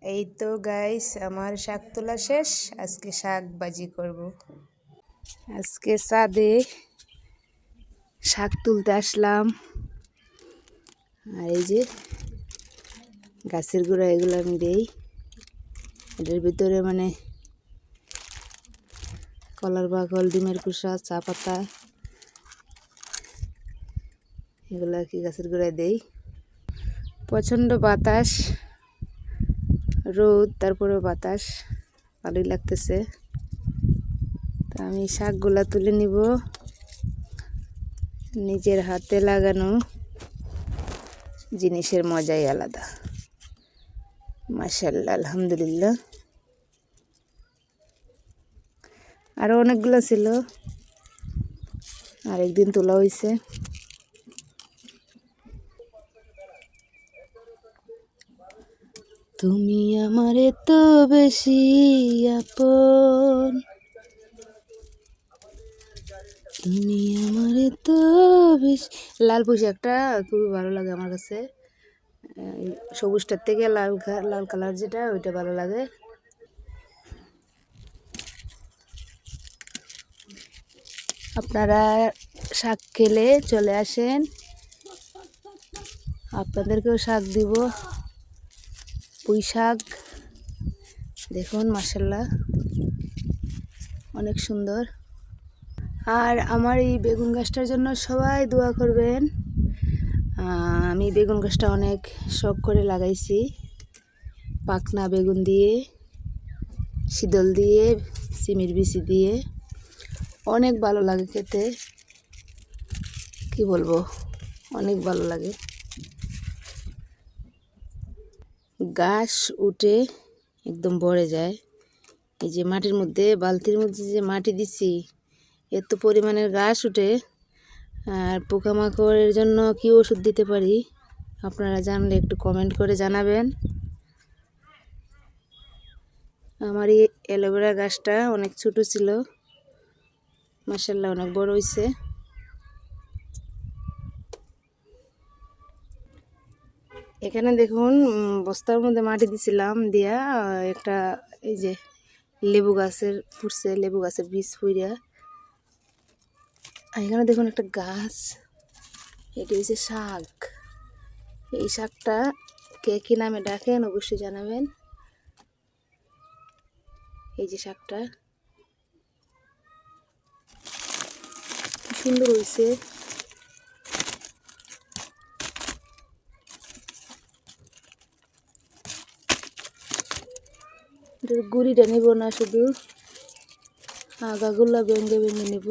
এই তো গাইস, আমার শাক তোলা শেষ। আজকে শাক ভাজি করব। আজকে ছাদে শাক তুলতে আসলাম। আর এই যে গাছের গোড়া, এগুলো আমি দেই। এটার ভিতরে মানে কলার বাকল, ডিমের খোসা, চা পাতা, এগুলো আর কি গাছের গোড়ায় দেই। প্রচণ্ড বাতাস, রোদ, তারপরেও বাতাস, ভালোই লাগতেছে। তা আমি শাকগুলা তুলে নিব। নিজের হাতে লাগানো জিনিসের মজাই আলাদা। মাশাআল্লাহ, আলহামদুলিল্লাহ। আরও অনেকগুলো ছিল, আরেকদিন তোলা হয়েছে। তুমি আমার এত বেশি আপন, তুমি আমার এত বেশি। লাল পোশাকটা খুবই ভালো লাগে আমার কাছে। সবুজটার থেকে লাল লাল কালার যেটা, ওইটা ভালো লাগে। আপনারা শাক খেলে চলে আসেন, আপনাদেরকেও শাক দিব। পুঁই শাক দেখুন, মাশাআল্লাহ, অনেক সুন্দর। আর আমার এই বেগুন গাছটার জন্য সবাই দোয়া করবেন। আমি বেগুন গাছটা অনেক শখ করে লাগাইছি। পাকনা বেগুন দিয়ে, শীতল দিয়ে, সিমের বিচি দিয়ে, অনেক ভালো লাগে খেতে। কি বলবো, অনেক ভালো লাগে। গাছ উঠে একদম ভরে যায়। এই যে মাটির মধ্যে, বালতির মধ্যে যে মাটি দিছি, এত পরিমাণের ঘাস উঠে। আর পোকামাকড়ের জন্য কি ওষুধ দিতে পারি, আপনারা জানলে একটু কমেন্ট করে জানাবেন। আমার এই অ্যালোভেরা গাছটা অনেক ছোট ছিল, মাশাআল্লাহ অনেক বড় হয়েছে। এখানে দেখুন, বস্তার মধ্যে মাটি দিছিলাম, দিয়া একটা এই যে লেবু গাছের ফুটছে, লেবু গাছের বীজ ফুইরা। এখানে দেখুন একটা গাছ, এটি হচ্ছে শাক। এই শাকটা কে কি নামে ডাকেন অবশ্যই জানাবেন। এই যে শাকটা কি সুন্দর হয়েছে। গুড়িটা নেব না, শুধু আগাগুলা ভেঙে ভেঙে নেব।